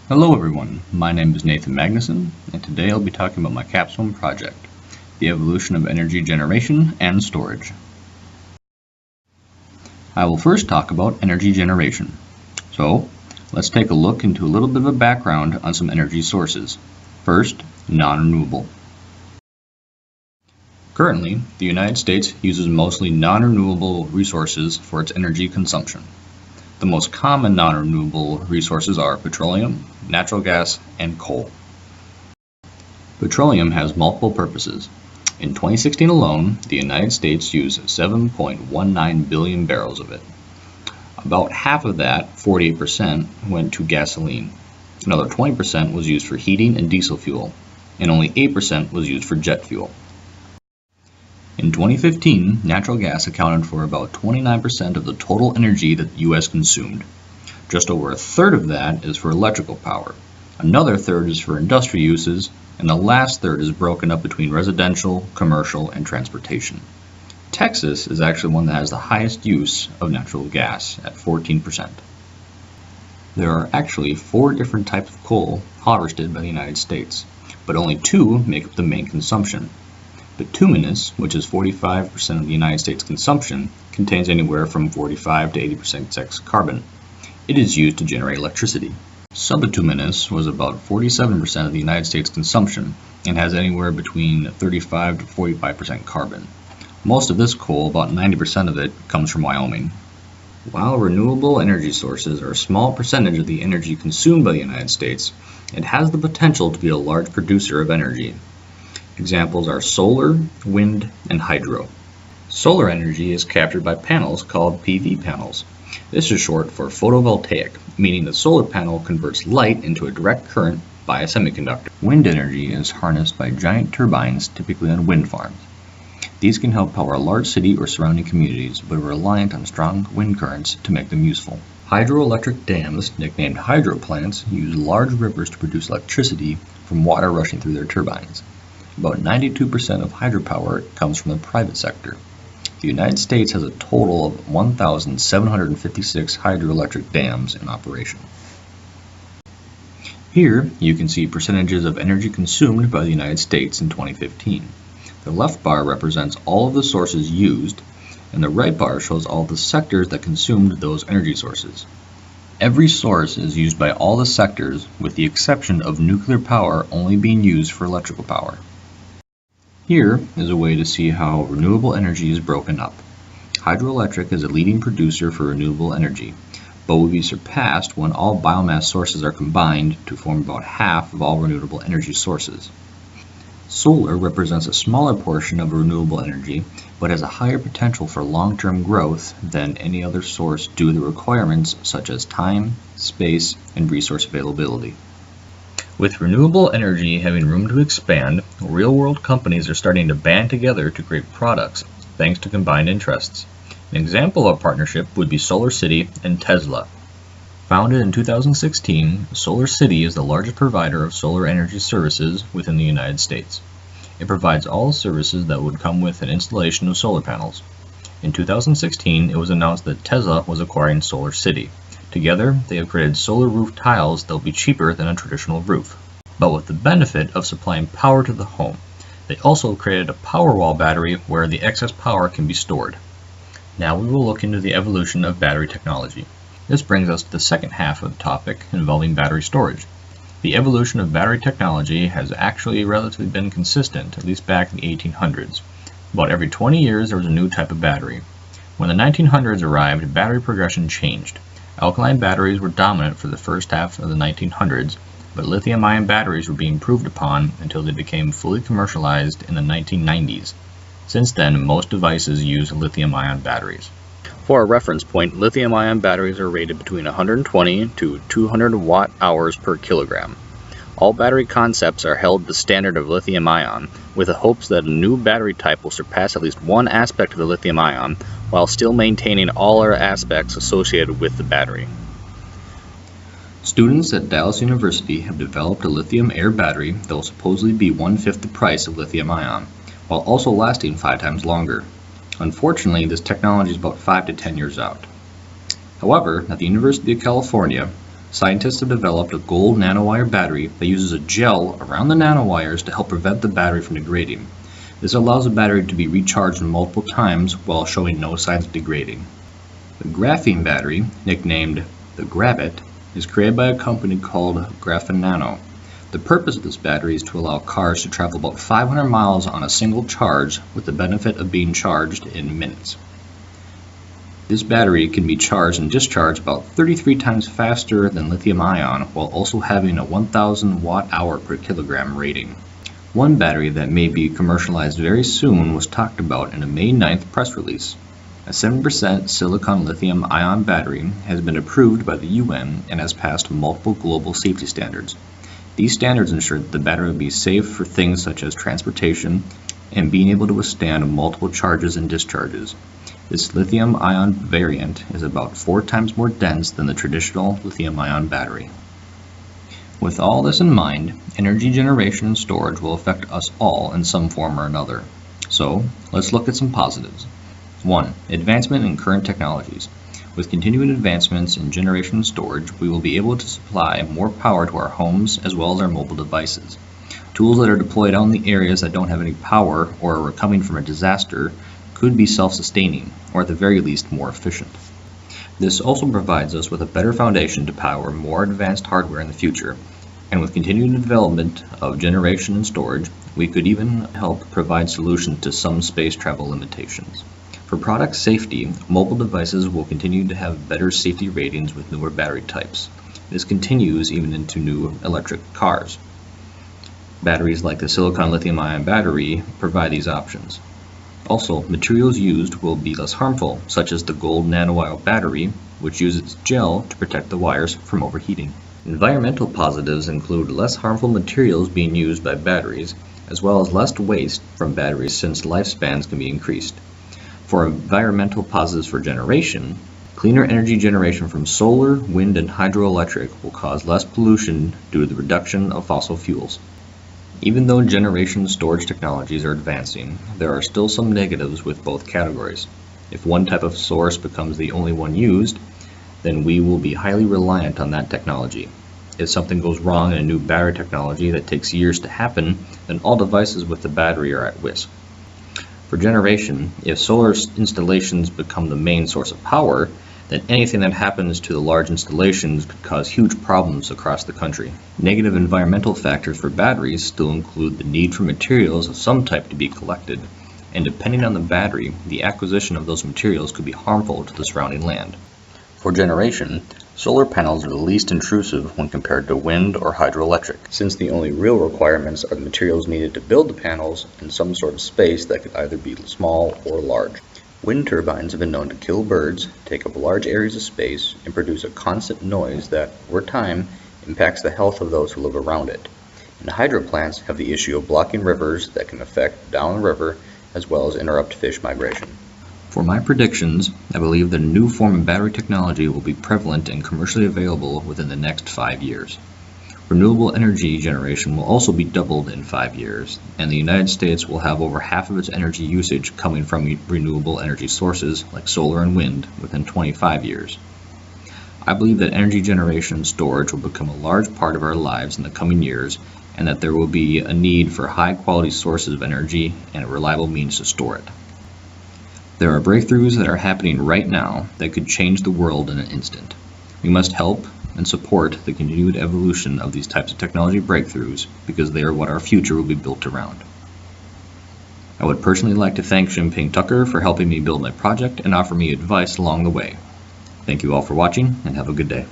Hello everyone, my name is Nathan Magnuson, and today I'll be talking about my Capstone project, the evolution of energy generation and storage. I will first talk about energy generation. So, let's take a look into a little bit of a background on some energy sources. First, non-renewable. Currently, the United States uses mostly non-renewable resources for its energy consumption. The most common non-renewable resources are petroleum, natural gas, and coal. Petroleum has multiple purposes. In 2016 alone, the United States used 7.19 billion barrels of it. About half of that, 48%, went to gasoline. Another 20% was used for heating and diesel fuel, and only 8% was used for jet fuel. In 2015, natural gas accounted for about 29% of the total energy that the U.S. consumed. Just over a third of that is for electrical power. Another third is for industrial uses, and the last third is broken up between residential, commercial, and transportation. Texas is actually one that has the highest use of natural gas at 14%. There are actually 4 different types of coal harvested by the United States, but only 2 make up the main consumption. Bituminous, which is 45% of the United States consumption, contains anywhere from 45 to 80% sex carbon. It is used to generate electricity. Subbituminous was about 47% of the United States consumption and has anywhere between 35 to 45% carbon. Most of this coal, about 90% of it, comes from Wyoming. While renewable energy sources are a small percentage of the energy consumed by the United States, it has the potential to be a large producer of energy. Examples are solar, wind, and hydro. Solar energy is captured by panels called PV panels. This is short for photovoltaic, meaning the solar panel converts light into a direct current by a semiconductor. Wind energy is harnessed by giant turbines, typically on wind farms. These can help power a large city or surrounding communities, but are reliant on strong wind currents to make them useful. Hydroelectric dams, nicknamed hydro plants, use large rivers to produce electricity from water rushing through their turbines. About 92% of hydropower comes from the private sector. The United States has a total of 1,756 hydroelectric dams in operation. Here, you can see percentages of energy consumed by the United States in 2015. The left bar represents all of the sources used, and the right bar shows all the sectors that consumed those energy sources. Every source is used by all the sectors, with the exception of nuclear power only being used for electrical power. Here is a way to see how renewable energy is broken up. Hydroelectric is a leading producer for renewable energy, but will be surpassed when all biomass sources are combined to form about half of all renewable energy sources. Solar represents a smaller portion of renewable energy, but has a higher potential for long-term growth than any other source due to the requirements such as time, space, and resource availability. With renewable energy having room to expand, real-world companies are starting to band together to create products thanks to combined interests. An example of a partnership would be SolarCity and Tesla. Founded in 2016, SolarCity is the largest provider of solar energy services within the United States. It provides all services that would come with an installation of solar panels. In 2016, it was announced that Tesla was acquiring SolarCity. Together, they have created solar roof tiles that will be cheaper than a traditional roof, but with the benefit of supplying power to the home. They also created a Powerwall battery where the excess power can be stored. Now we will look into the evolution of battery technology. This brings us to the second half of the topic involving battery storage. The evolution of battery technology has actually relatively been consistent, at least back in the 1800s. About every 20 years there was a new type of battery. When the 1900s arrived, battery progression changed. Alkaline batteries were dominant for the first half of the 1900s, but lithium-ion batteries were being improved upon until they became fully commercialized in the 1990s. Since then, most devices use lithium-ion batteries. For a reference point, lithium-ion batteries are rated between 120 to 200 watt-hours per kilogram. All battery concepts are held to the standard of lithium-ion, with the hopes that a new battery type will surpass at least one aspect of the lithium-ion, while still maintaining all other aspects associated with the battery. Students at Dallas University have developed a lithium-air battery that will supposedly be 1/5 the price of lithium-ion, while also lasting 5 times longer. Unfortunately, this technology is about 5 to 10 years out. However, at the University of California, Scientists have developed a gold nanowire battery that uses a gel around the nanowires to help prevent the battery from degrading. This allows the battery to be recharged multiple times while showing no signs of degrading. The graphene battery, nicknamed the Gravit, is created by a company called Graphenano. The purpose of this battery is to allow cars to travel about 500 miles on a single charge with the benefit of being charged in minutes. This battery can be charged and discharged about 33 times faster than lithium-ion while also having a 1,000 watt-hour per kilogram rating. One battery that may be commercialized very soon was talked about in a May 9th press release. A 7% silicon lithium-ion battery has been approved by the UN and has passed multiple global safety standards. These standards ensure that the battery will be safe for things such as transportation and being able to withstand multiple charges and discharges. This lithium-ion variant is about 4 times more dense than the traditional lithium-ion battery. With all this in mind, energy generation and storage will affect us all in some form or another. So, let's look at some positives. 1. Advancement in current technologies. With continuing advancements in generation and storage, we will be able to supply more power to our homes as well as our mobile devices. Tools that are deployed out in the areas that don't have any power or are recovering from a disaster could be self-sustaining, or at the very least more efficient. This also provides us with a better foundation to power more advanced hardware in the future, and with continuing development of generation and storage, we could even help provide solutions to some space travel limitations. For product safety, mobile devices will continue to have better safety ratings with newer battery types. This continues even into new electric cars. Batteries like the silicon lithium-ion battery provide these options. Also, materials used will be less harmful, such as the gold nanowire battery, which uses gel to protect the wires from overheating. Environmental positives include less harmful materials being used by batteries, as well as less waste from batteries since lifespans can be increased. For environmental positives for generation, cleaner energy generation from solar, wind, and hydroelectric will cause less pollution due to the reduction of fossil fuels. Even though generation and storage technologies are advancing, there are still some negatives with both categories. If one type of source becomes the only one used, then we will be highly reliant on that technology. If something goes wrong in a new battery technology that takes years to happen, then all devices with the battery are at risk. For generation, if solar installations become the main source of power, then anything that happens to the large installations could cause huge problems across the country. Negative environmental factors for batteries still include the need for materials of some type to be collected, and depending on the battery, the acquisition of those materials could be harmful to the surrounding land. For generation, solar panels are the least intrusive when compared to wind or hydroelectric, since the only real requirements are the materials needed to build the panels and some sort of space that could either be small or large. Wind turbines have been known to kill birds, take up large areas of space, and produce a constant noise that, over time, impacts the health of those who live around it. And hydro plants have the issue of blocking rivers that can affect downriver as well as interrupt fish migration. For my predictions, I believe that a new form of battery technology will be prevalent and commercially available within the next 5 years. Renewable energy generation will also be doubled in 5 years, and the United States will have over half of its energy usage coming from renewable energy sources like solar and wind within 25 years. I believe that energy generation and storage will become a large part of our lives in the coming years, and that there will be a need for high-quality sources of energy and a reliable means to store it. There are breakthroughs that are happening right now that could change the world in an instant. We must help and support the continued evolution of these types of technology breakthroughs because they are what our future will be built around. I would personally like to thank Jinping Tucker for helping me build my project and offer me advice along the way. Thank you all for watching and have a good day.